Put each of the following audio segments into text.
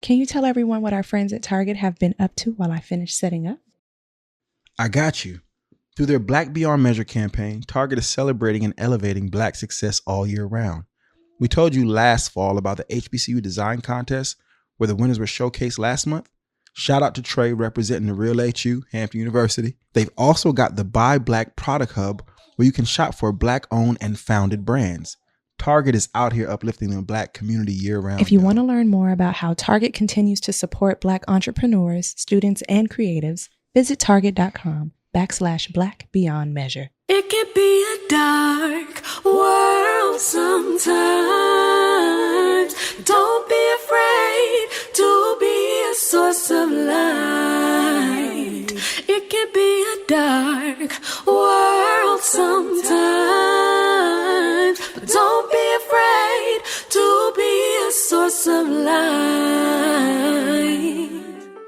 Can you tell everyone what our friends at Target have been up to while I finish setting up? I got you. Through their Black Beyond Measure campaign, Target is celebrating and elevating Black success all year round. We told you last fall about the HBCU design contest where the winners were showcased last month. Shout out to Trey representing the Real HU, Hampton University. They've also got the Buy Black Product Hub where you can shop for Black-owned and founded brands. Target is out here uplifting the Black community year-round. If you want to learn more about how Target continues to support Black entrepreneurs, students, and creatives, visit target.com/Black Beyond Measure. It can be a dark world sometimes. Don't be afraid to be a source of light. It can be a dark world sometimes. But don't be afraid to be a source of light.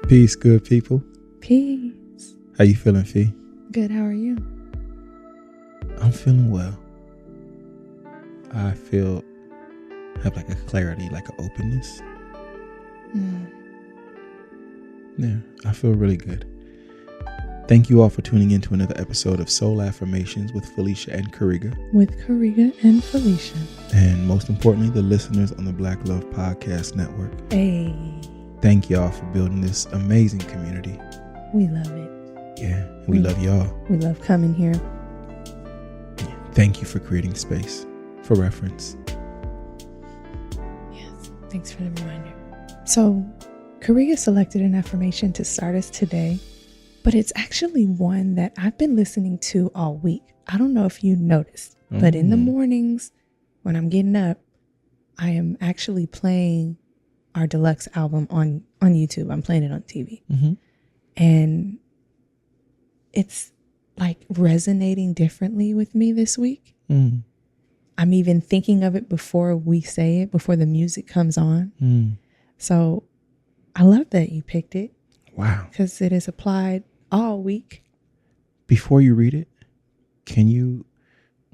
Peace, good people. Peace. How you feeling, Fee? Good, how are you? I'm feeling well. I have like a clarity, like an openness. Yeah, I feel really good. Thank you all for tuning in to another episode of SOL Affirmations with Felicia and Karega. With Karega and Felicia. And most importantly, the listeners on the Black Love Podcast Network. Hey. Thank y'all for building this amazing community. We love it. Yeah, we love y'all. We love coming here. Thank you for creating space for reference. Yes, thanks for the reminder. So, Karega selected an affirmation to start us today, but it's actually one that I've been listening to all week. I don't know if you noticed, but in the mornings when I'm getting up, I am actually playing our deluxe album on YouTube. I'm playing it on TV. And it's like resonating differently with me this week. I'm even thinking of it before we say it, before the music comes on. So I love that you picked it. Wow. Because it is applied all week. Before you read it, can you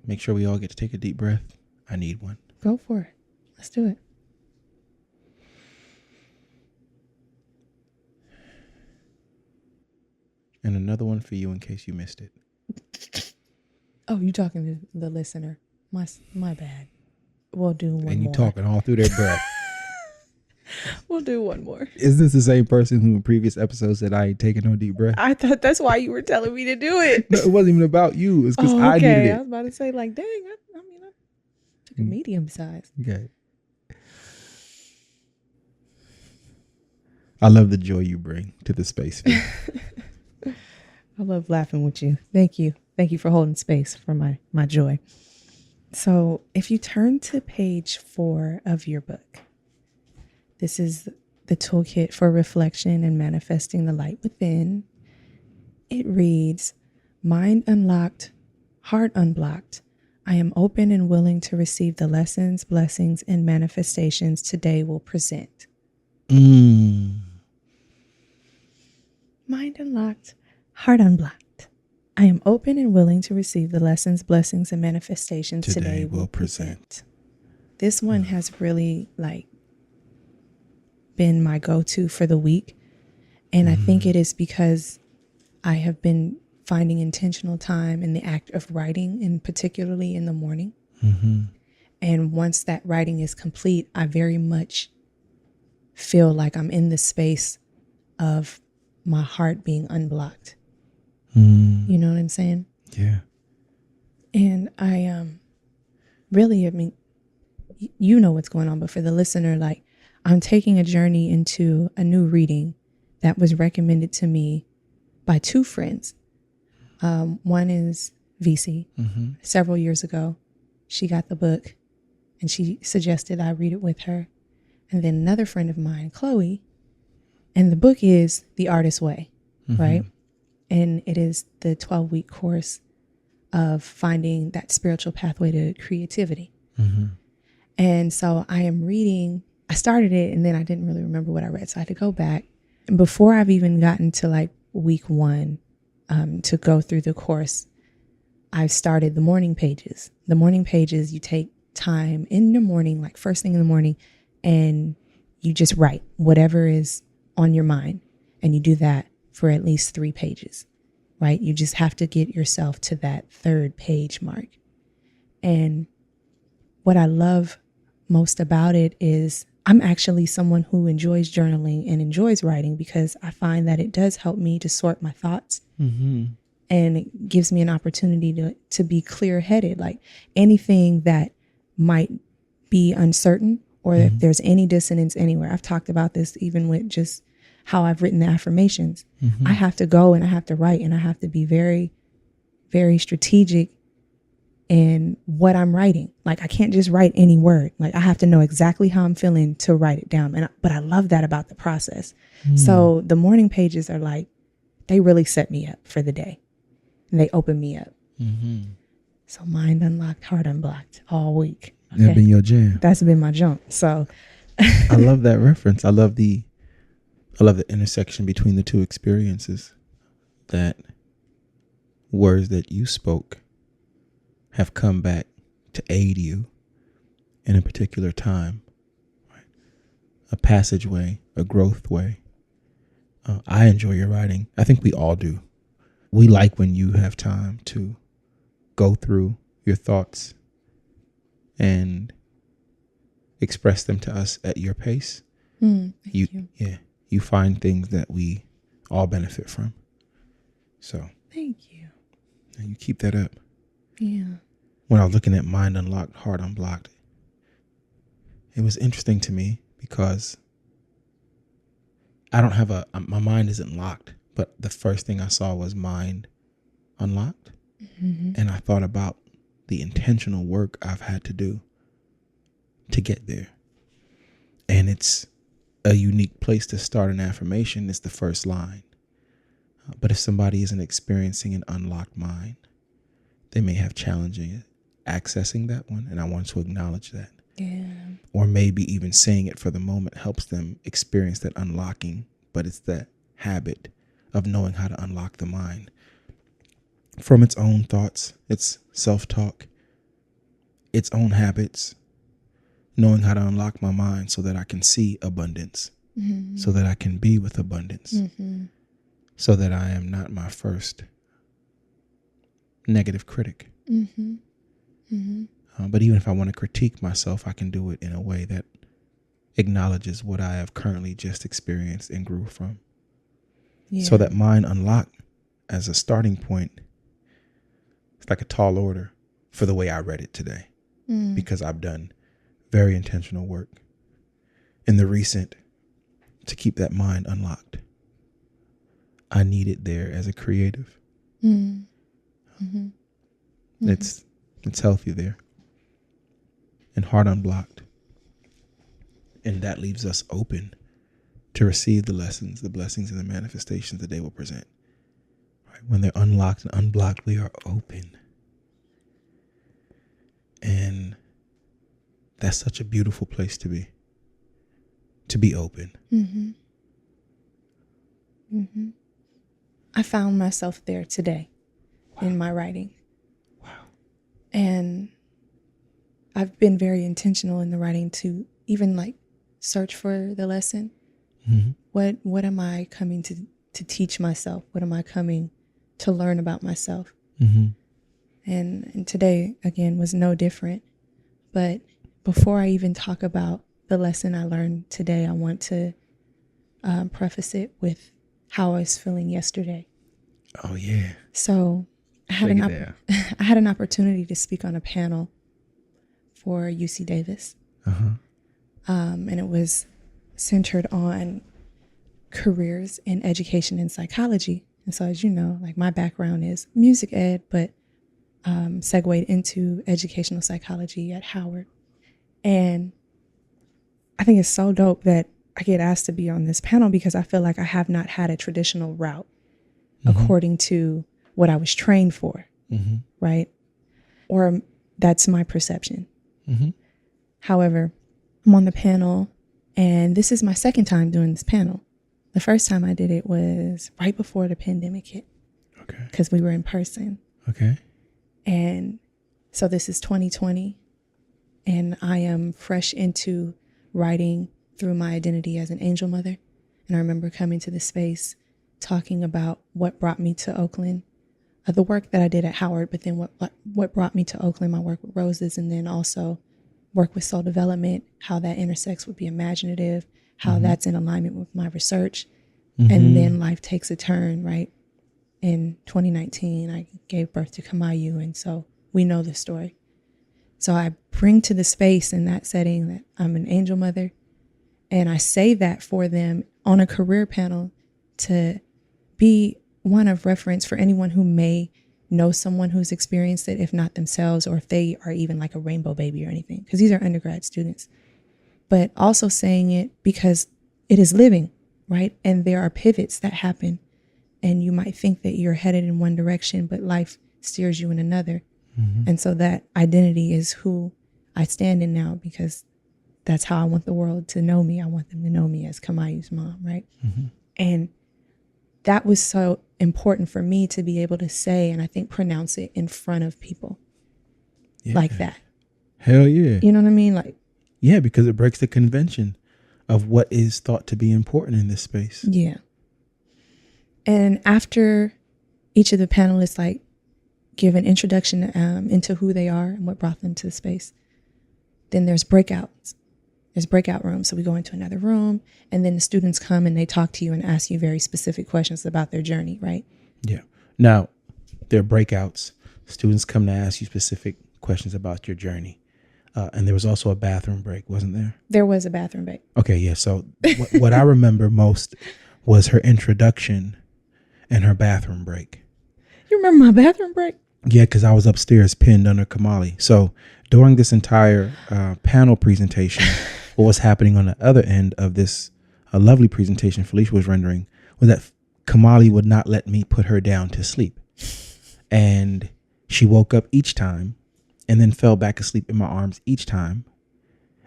make sure we all get to take a deep breath? I need one. Go for it. Let's do it. And another one for you in case you missed it. Oh, you talking to the listener. My bad. We'll do one more. And you talking all through their breath. We'll do one more. Is this the same person who in previous episodes said I ain't taking no deep breath? I thought that's why you were telling me to do it. No, it wasn't even about you. It's because I needed it. I was about to say, like, dang, I took a medium size. Okay. I love the joy you bring to the space. I love laughing with you. Thank you. Thank you for holding space for my joy. So if you turn to page 4 of your book, this is the toolkit for reflection and manifesting the light within. It reads, mind unlocked, heart unblocked. I am open and willing to receive the lessons, blessings, and manifestations today will present. Mind unlocked, heart unblocked. I am open and willing to receive the lessons, blessings, and manifestations today will present. This one has really been my go-to for the week. And I think it is because I have been finding intentional time in the act of writing, and particularly in the morning. And once that writing is complete, I very much feel like I'm in the space of my heart being unblocked. You know what I'm saying? Yeah. And I really, I mean, you know what's going on, but for the listener, I'm taking a journey into a new reading that was recommended to me by 2 friends. One is VC. Several years ago, she got the book and she suggested I read it with her. And then another friend of mine, Chloe, and the book is The Artist's Way, right? And it is the 12-week course of finding that spiritual pathway to creativity. And so I started it and then I didn't really remember what I read. So I had to go back. And before I've even gotten to week 1 to go through the course, I've started the morning pages. The morning pages, you take time in the morning, first thing in the morning, and you just write whatever is on your mind, and you do that for at least 3 pages, right? You just have to get yourself to that 3rd page mark. And what I love most about it is I'm actually someone who enjoys journaling and enjoys writing, because I find that it does help me to sort my thoughts. And it gives me an opportunity to be clear-headed. Like anything that might be uncertain, or if there's any dissonance anywhere. I've talked about this even with just how I've written the affirmations. I have to go and I have to write, and I have to be very, very strategic in what I'm writing. Like I can't just write any word. Like I have to know exactly how I'm feeling to write it down. But I love that about the process. So the morning pages are like, they really set me up for the day. And they open me up. So mind unlocked, heart unblocked all week. Okay? That been your jam. That's been my jump. So I love that reference. I love the intersection between the two experiences. That words that you spoke have come back to aid you in a particular time, right? A passageway, a growth way. I enjoy your writing. I think we all do. We like when you have time to go through your thoughts and express them to us at your pace. Thank you. Yeah, you find things that we all benefit from. So Thank you. and you keep that up. Yeah. When I was looking at Mind Unlocked, Heart Unblocked, it was interesting to me because I don't have my mind isn't locked, but the first thing I saw was Mind Unlocked. And I thought about the intentional work I've had to do to get there. And it's a unique place to start an affirmation. It's the first line. But if somebody isn't experiencing an unlocked mind, they may have challenging accessing that one. And I want to acknowledge that. Yeah. Or maybe even saying it for the moment helps them experience that unlocking. But it's that habit of knowing how to unlock the mind from its own thoughts, its self-talk, its own habits, knowing how to unlock my mind so that I can see abundance, so that I can be with abundance, so that I am not my first negative critic. But even if I want to critique myself, I can do it in a way that acknowledges what I have currently just experienced and grew from. Yeah. So that mind unlocked as a starting point, it's like a tall order for the way I read it today, because I've done very intentional work in the recent to keep that mind unlocked. I need it there as a creative. It's healthy there. And heart unblocked. And that leaves us open to receive the lessons, the blessings, and the manifestations that they will present. Right? When they're unlocked and unblocked, we are open. And that's such a beautiful place to be open. I found myself there today in my writing. Wow. And I've been very intentional in the writing to even like search for the lesson. What am I coming to teach myself? What am I coming to learn about myself? And today, again, was no different. But before I even talk about the lesson I learned today, I want to preface it with how I was feeling yesterday. Oh, yeah. So I had an opportunity to speak on a panel for UC Davis. And it was centered on careers in education and psychology. And so, as you know, like my background is music ed, but segued into educational psychology at Howard. And I think it's so dope that I get asked to be on this panel because I feel like I have not had a traditional route according to what I was trained for, right? Or that's my perception. However, I'm on the panel, and this is my second time doing this panel. The first time I did it was right before the pandemic hit. Okay. Because we were in person. Okay. And so this is 2020, and I am fresh into writing through my identity as an angel mother. And I remember coming to the space talking about what brought me to Oakland, the work that I did at Howard, but then what brought me to Oakland, my work with roses, and then also work with soul development, how that intersects with the imaginative, how that's in alignment with my research. And then life takes a turn, right? In 2019, I gave birth to Kamayu, and so we know the story. So I bring to the space in that setting that I'm an angel mother, and I say that for them on a career panel to be one of reference for anyone who may know someone who's experienced it, if not themselves, or if they are even like a rainbow baby or anything, because these are undergrad students. But also saying it because it is living, right? And there are pivots that happen, and you might think that you're headed in one direction, but life steers you in another. And so that identity is who I stand in now, because that's how I want the world to know me. I want them to know me as Kamayu's mom, right? And that was so important for me to be able to say, and I think pronounce it in front of people like that. Hell yeah. You know what I mean? Like, yeah, because it breaks the convention of what is thought to be important in this space. Yeah. And after each of the panelists, like, give an introduction into who they are and what brought them to the space, then there's breakouts. There's breakout rooms. So we go into another room, and then the students come and they talk to you and ask you very specific questions about their journey, right? Yeah. Now, there are breakouts. Students come to ask you specific questions about your journey. And there was also a bathroom break, wasn't there? There was a bathroom break. Okay, yeah. So what I remember most was her introduction and her bathroom break. You remember my bathroom break? Yeah, because I was upstairs pinned under Kamali. So during this entire panel presentation, what was happening on the other end of this lovely presentation Felicia was rendering was that Kamali would not let me put her down to sleep. And she woke up each time and then fell back asleep in my arms each time.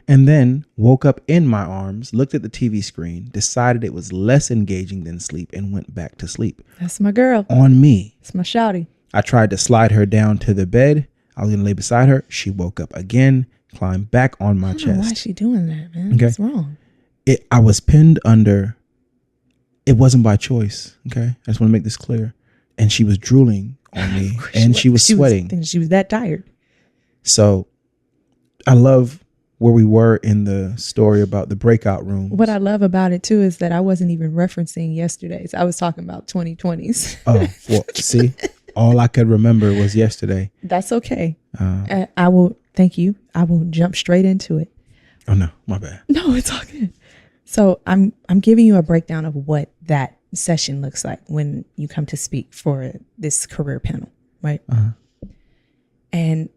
And then woke up in my arms, looked at the TV screen, decided it was less engaging than sleep, and went back to sleep. That's my girl. On me. It's my shawty. I tried to slide her down to the bed. I was going to lay beside her. She woke up again, climbed back on my I don't know chest. why is she doing that, man? Okay. What's wrong? I was pinned under. It wasn't by choice. Okay. I just want to make this clear. And she was drooling on me, and she was sweating. She was that tired. So I love where we were in the story about the breakout rooms. What I love about it too is that I wasn't even referencing yesterday's. I was talking about 2020s. Oh, well, see, all I could remember was yesterday. That's okay. I will, thank you. I will jump straight into it. Oh no, my bad. No, it's all good. So I'm giving you a breakdown of what that session looks like when you come to speak for this career panel, right? And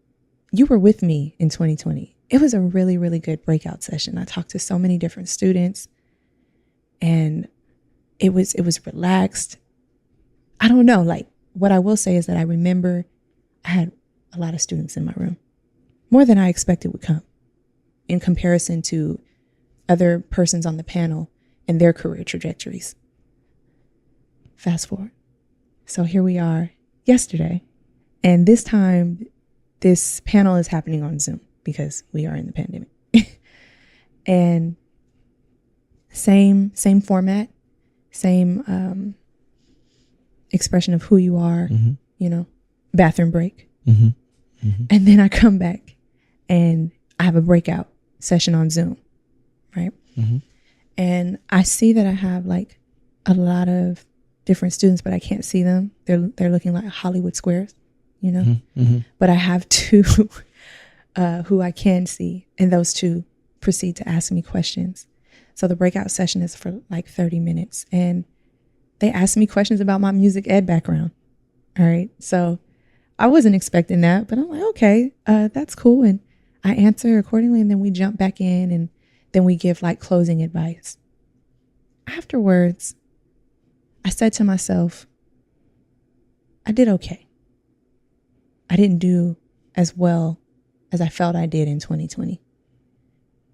you were with me in 2020. It was a really, really good breakout session. I talked to so many different students, and it was relaxed. I don't know, like, what I will say is that I remember I had a lot of students in my room, more than I expected would come in comparison to other persons on the panel and their career trajectories. Fast forward. So here we are yesterday, and this time this panel is happening on Zoom because we are in the pandemic. And same format, same expression of who you are, you know, bathroom break. And then I come back and I have a breakout session on Zoom, right? And I see that I have like a lot of different students, but I can't see them. They're looking like Hollywood squares, you know? But I have two who I can see, and those two proceed to ask me questions. So the breakout session is for like 30 minutes, and they asked me questions about my music ed background. All right. So I wasn't expecting that, but I'm like, okay, that's cool. And I answer accordingly, and then we jump back in, and then we give like closing advice. Afterwards, I said to myself, I did okay. I didn't do as well as I felt I did in 2020.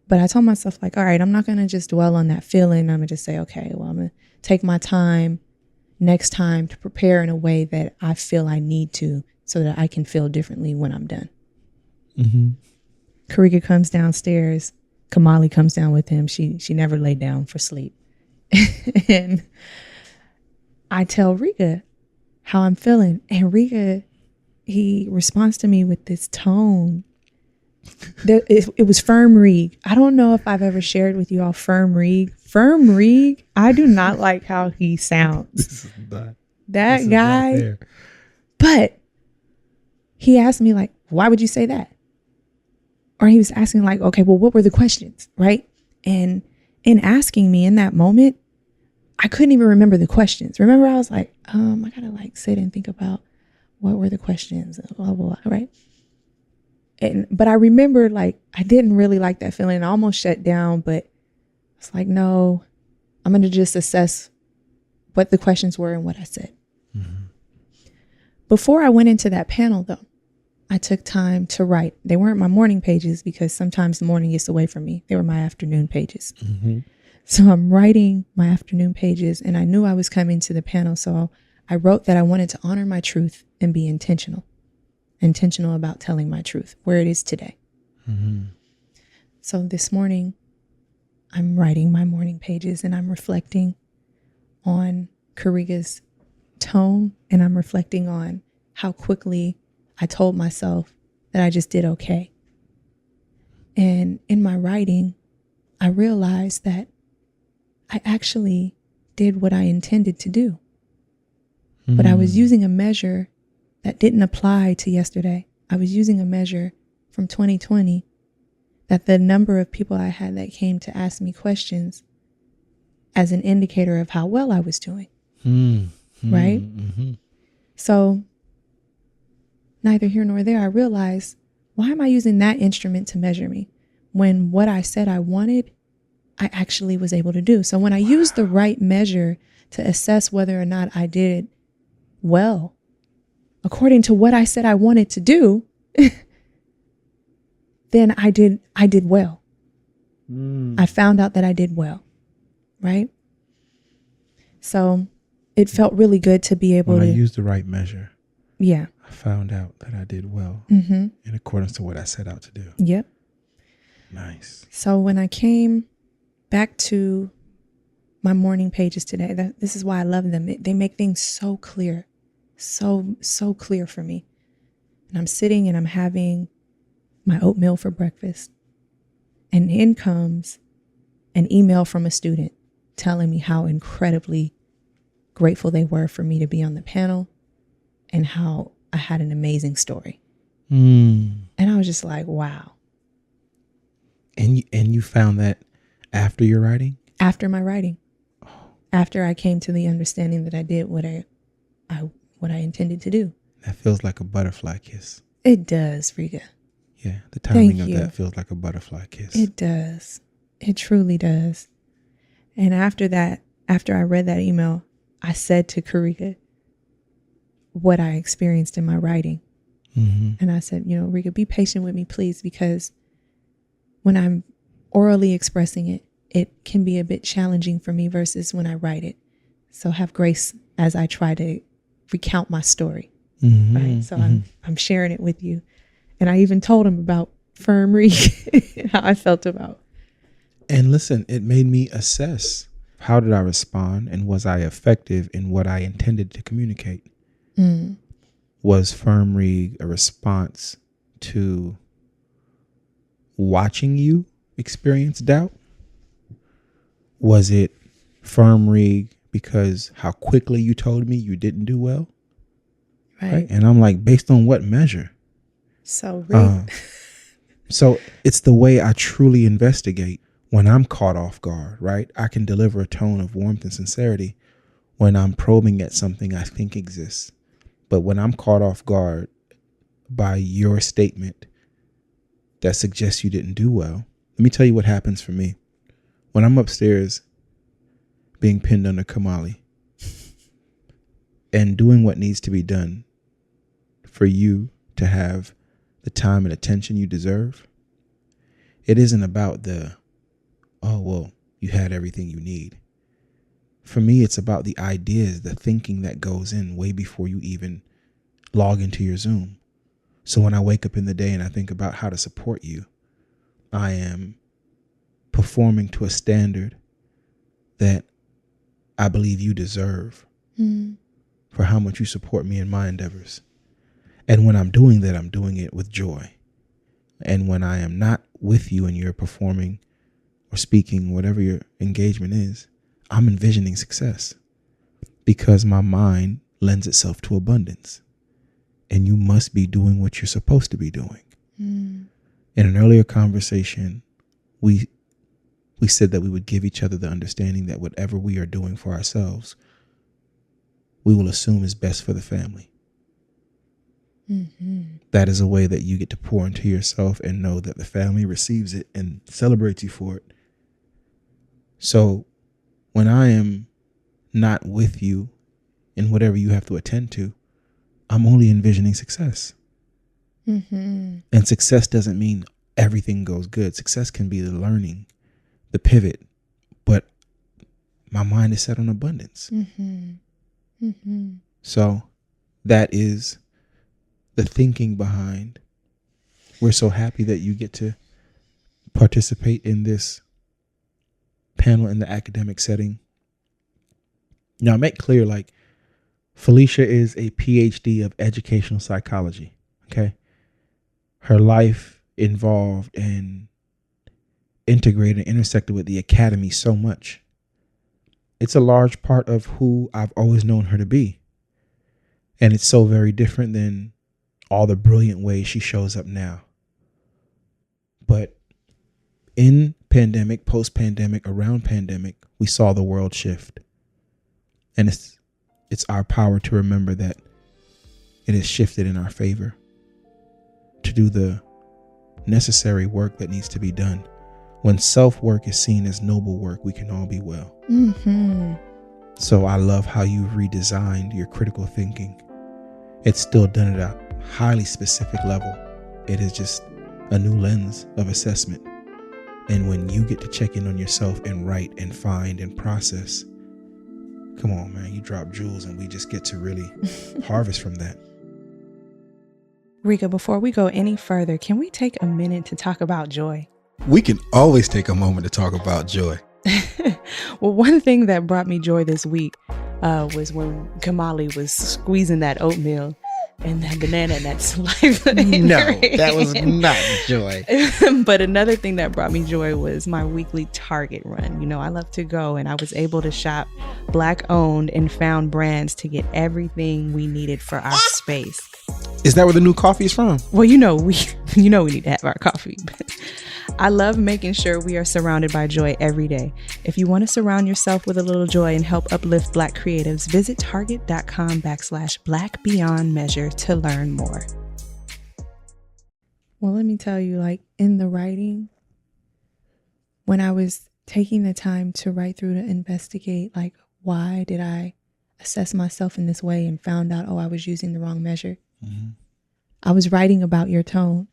But I told myself, like, all right, I'm not going to just dwell on that feeling. I'm going to just say, okay, well, I'm going to take my time next time to prepare in a way that I feel I need to, so that I can feel differently when I'm done. Karega comes downstairs Kamali comes down with him. She never laid down for sleep. And I tell Riga how I'm feeling. And Riga, he responds to me with this tone. It was Frim Reg. I don't know if I've ever shared with you all Frim Reg. Frim Reg, I do not like how he sounds. That guy. But he asked me, like, why would you say that? Or he was asking, like, okay, well, what were the questions, right? And in asking me in that moment, I couldn't even remember the questions. Remember, I was like, I gotta like sit and think about what were the questions, blah, blah, blah, right? But I remember, like, I didn't really like that feeling. I almost shut down, but it's like, no, I'm going to just assess what the questions were and what I said. Mm-hmm. Before I went into that panel, though, I took time to write. They weren't my morning pages because sometimes the morning gets away from me. They were my afternoon pages. Mm-hmm. So I'm writing my afternoon pages, and I knew I was coming to the panel. So I wrote that I wanted to honor my truth and be intentional about telling my truth where it is today. Mm-hmm. So this morning, I'm writing my morning pages, and I'm reflecting on Karega's tone, and I'm reflecting on how quickly I told myself that I just did okay. And in my writing, I realized that I actually did what I intended to do. Mm. But I was using a measure that didn't apply to yesterday. I was using a measure from 2020 that the number of people I had that came to ask me questions as an indicator of how well I was doing. Right? Mm-hmm. So neither here nor there, I realized, why am I using that instrument to measure me when what I said I wanted, I actually was able to do? So when I used the right measure to assess whether or not I did well, according to what I said I wanted to do, then I did well. I found out that I did well, right? So it felt really good to be able to use the right measure. Yeah. I found out that I did well in accordance to what I set out to do. Yep. Nice. So when I came back to my morning pages today, this is why I love them. They make things so clear, so clear for me. And I'm sitting and I'm having my oatmeal for breakfast. And in comes an email from a student telling me how incredibly grateful they were for me to be on the panel and how I had an amazing story. And I was just like, wow. And you found that after your writing? After my writing. After I came to the understanding that I did what I intended to do. That feels like a butterfly kiss. It does, Riga. Yeah, the timing of that feels like a butterfly kiss. It does. It truly does. And after that, after I read that email, I said to Karega what I experienced in my writing. Mm-hmm. And I said, Riga, be patient with me, please, because when I'm orally expressing it, it can be a bit challenging for me versus when I write it. So have grace as I try to recount my story. Mm-hmm. Right. So I'm sharing it with you. And I even told him about Frim Reg, how I felt about. And listen, it made me assess, how did I respond, and was I effective in what I intended to communicate? Was Frim Reg a response to watching you experience doubt? Was it Frim Reg because how quickly you told me you didn't do well? Right. And I'm like, based on what measure? So so it's the way I truly investigate when I'm caught off guard, right? I can deliver a tone of warmth and sincerity when I'm probing at something I think exists. But when I'm caught off guard by your statement that suggests you didn't do well, let me tell you what happens for me. When I'm upstairs being pinned under Kamali and doing what needs to be done for you to have the time and attention you deserve, it isn't about you had everything you need. For me, it's about the ideas, the thinking that goes in way before you even log into your Zoom. So when I wake up in the day and I think about how to support you, I am performing to a standard that I believe you deserve for how much you support me in my endeavors. And when I'm doing that, I'm doing it with joy. And when I am not with you and you're performing or speaking, whatever your engagement is, I'm envisioning success because my mind lends itself to abundance. And you must be doing what you're supposed to be doing. In an earlier conversation, we said that we would give each other the understanding that whatever we are doing for ourselves, we will assume is best for the family. That is a way that you get to pour into yourself and know that the family receives it and celebrates you for it. So when I am not with you in whatever you have to attend to, I'm only envisioning success. And success doesn't mean everything goes good. Success can be the learning, the pivot, but my mind is set on abundance. So that is the thinking behind. We're so happy that you get to participate in this panel in the academic setting. Now, make clear, like, Felicia is a PhD of educational psychology. Okay. Her life involved and integrated and intersected with the academy so much. It's a large part of who I've always known her to be. And it's so very different than all the brilliant ways she shows up now. But in pandemic, post-pandemic, around pandemic, we saw the world shift. And it's our power to remember that it has shifted in our favor, to do the necessary work that needs to be done. When self-work is seen as noble work, we can all be well. So I love how you've redesigned your critical thinking. It's still done at a highly specific level. It is just a new lens of assessment. And when you get to check in on yourself and write and find and process, come on, man, you drop jewels and we just get to really harvest from that. Rika, before we go any further, can we take a minute to talk about joy? We can always take a moment to talk about joy. Well, one thing that brought me joy this week was when Kamali was squeezing that oatmeal and that banana and that saliva. No, that was not joy. But another thing that brought me joy was my weekly Target run. You know, I love to go, and I was able to shop Black owned and found brands to get everything we needed for our space. Is that where the new coffee is from? Well, we need to have our coffee. I love making sure we are surrounded by joy every day. If you want to surround yourself with a little joy and help uplift Black creatives, visit target.com/Black Beyond Measure to learn more. Well, let me tell you, like, in the writing, when I was taking the time to write through to investigate, like, why did I assess myself in this way and found out, I was using the wrong measure. I was writing about your tone.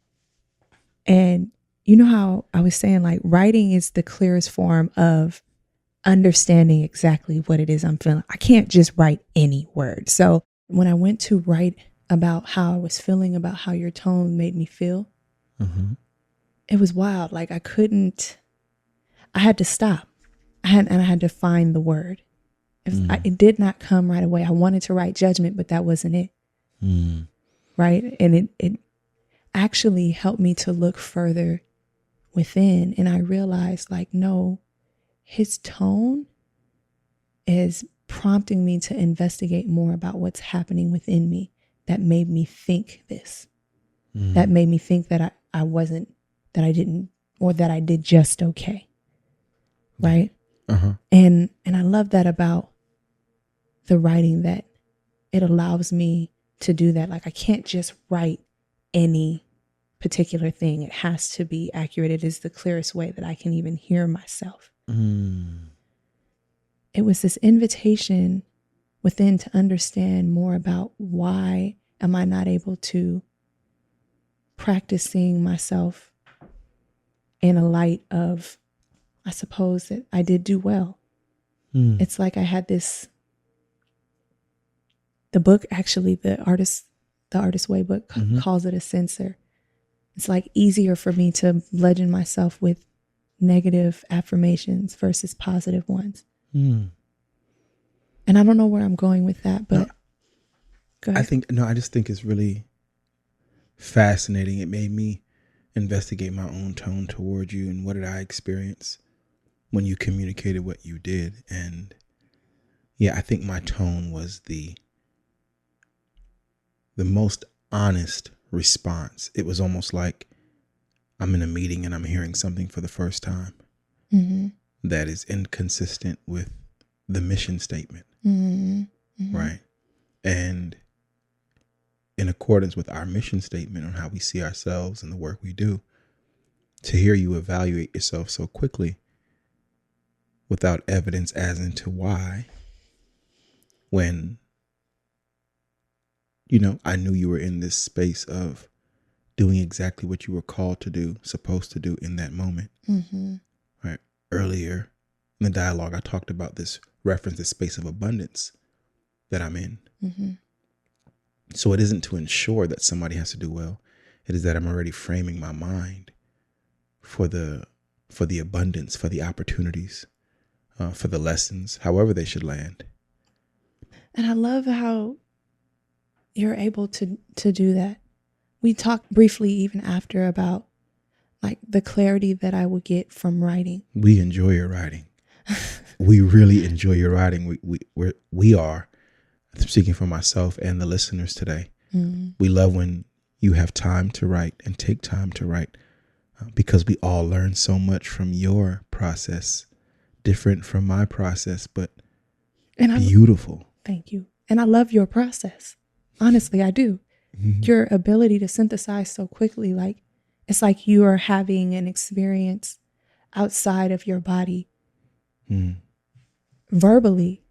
And you know how I was saying, like, writing is the clearest form of understanding exactly what it is I'm feeling. I can't just write any word. So when I went to write about how I was feeling, about how your tone made me feel, it was wild. Like, I had to stop. I had to find the word. It did not come right away. I wanted to write judgment, but that wasn't it. Right. And it actually helped me to look further within. And I realized, like, no, his tone is prompting me to investigate more about what's happening within me that made me think this, that made me think that I wasn't, that I didn't, or that I did just okay. Right. And I love that about the writing, that it allows me to do that. Like, I can't just write any particular thing. It has to be accurate. It is the clearest way that I can even hear myself. It was this invitation within to understand more about why am I not able to practice seeing myself in a light of, I suppose, that I did do well. It's like I had this, the book, actually, the Artist Way book calls it a sensor. It's like easier for me to legend myself with negative affirmations versus positive ones. Mm. And I don't know where I'm going with that, but go ahead. I just think it's really fascinating. It made me investigate my own tone toward you and what did I experience when you communicated what you did. And yeah, I think my tone was the most honest response. It was almost like I'm in a meeting and I'm hearing something for the first time that is inconsistent with the mission statement, right? And in accordance with our mission statement on how we see ourselves and the work we do, to hear you evaluate yourself so quickly without evidence as into why, when, I knew you were in this space of doing exactly what you were called to do, supposed to do in that moment. Right. Earlier in the dialogue, I talked about this space of abundance that I'm in. So it isn't to ensure that somebody has to do well. It is that I'm already framing my mind for the abundance, for the opportunities, for the lessons, however they should land. And I love how you're able to do that. We talked briefly even after about like the clarity that I would get from writing. We enjoy your writing. We really enjoy your writing. We are, speaking for myself and the listeners today, we love when you have time to write and take time to write because we all learn so much from your process, different from my process, but beautiful. Thank you. And I love your process. Honestly, I do. Your ability to synthesize so quickly, like it's like you are having an experience outside of your body verbally.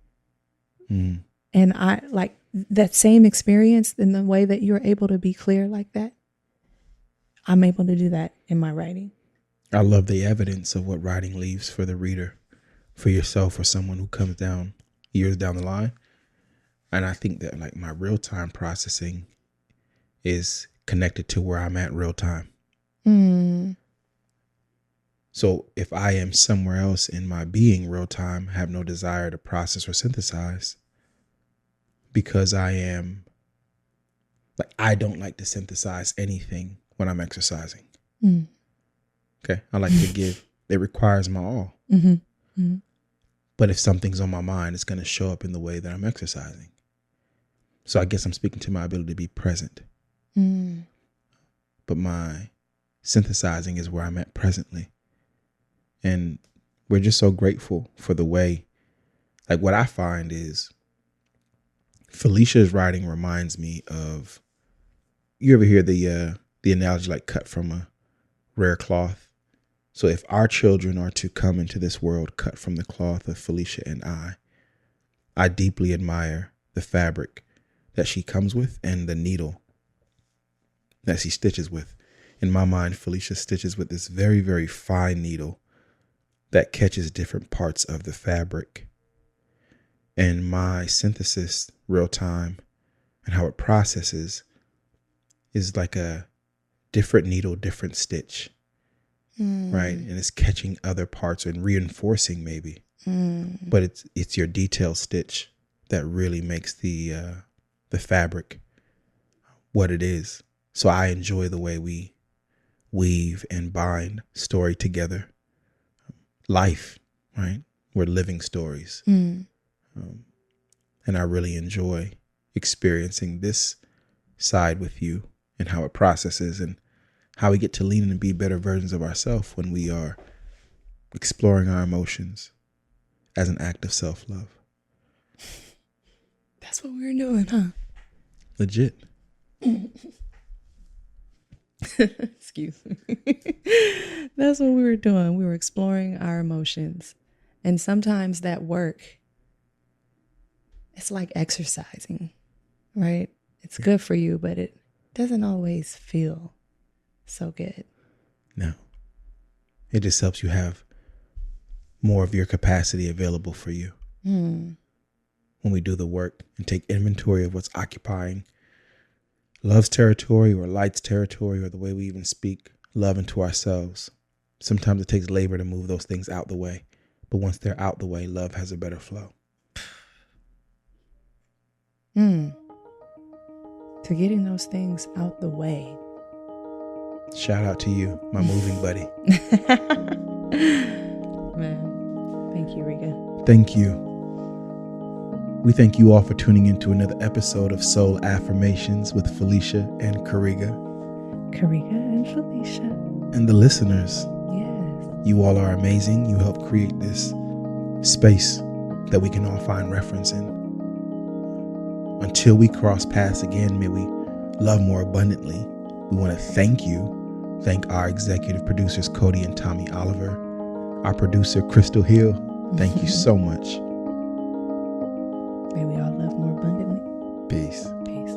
And I like that same experience in the way that you're able to be clear like that. I'm able to do that in my writing. I love the evidence of what writing leaves for the reader, for yourself or someone who comes down years down the line. And I think that like my real time processing is connected to where I'm at real time. So if I am somewhere else in my being real time, have no desire to process or synthesize, because I don't like to synthesize anything when I'm exercising. Okay. I like to give, it requires my all. But if something's on my mind, it's going to show up in the way that I'm exercising. So I guess I'm speaking to my ability to be present. But my synthesizing is where I'm at presently. And we're just so grateful for the way, like what I find is Felicia's writing reminds me of, you ever hear the analogy like cut from a rare cloth? So if our children are to come into this world cut from the cloth of Felicia and I deeply admire the fabric that she comes with and the needle that she stitches with. In my mind, Felicia stitches with this very, very fine needle that catches different parts of the fabric. And my synthesis, real time, and how it processes is like a different needle, different stitch, right? And it's catching other parts and reinforcing maybe. But it's your detail stitch that really makes the fabric what it is. So I enjoy the way we weave and bind story together. Life, right? We're living stories. And I really enjoy experiencing this side with you and how it processes and how we get to lean in and be better versions of ourselves when we are exploring our emotions as an act of self-love. That's what we were doing, huh? Legit. Excuse me. That's what we were doing. We were exploring our emotions. And sometimes that work, it's like exercising, right? It's good for you, but it doesn't always feel so good. No. It just helps you have more of your capacity available for you. When we do the work and take inventory of what's occupying love's territory or light's territory, or the way we even speak love into ourselves, Sometimes it takes labor to move those things out the way. But once they're out the way, love has a better flow. To getting those things out the way. Shout out to you, my moving buddy. Man, thank you, Riga. Thank you. We thank you all for tuning into another episode of SOL Affirmations with Felicia and Karega. Karega and Felicia. And the listeners. Yes. You all are amazing. You help create this space that we can all find reference in. Until we cross paths again, may we love more abundantly. We want to thank you. Thank our executive producers, Cody and Tommy Oliver. Our producer, Crystal Hill. Thank you so much. May we all love more abundantly. Peace. Peace.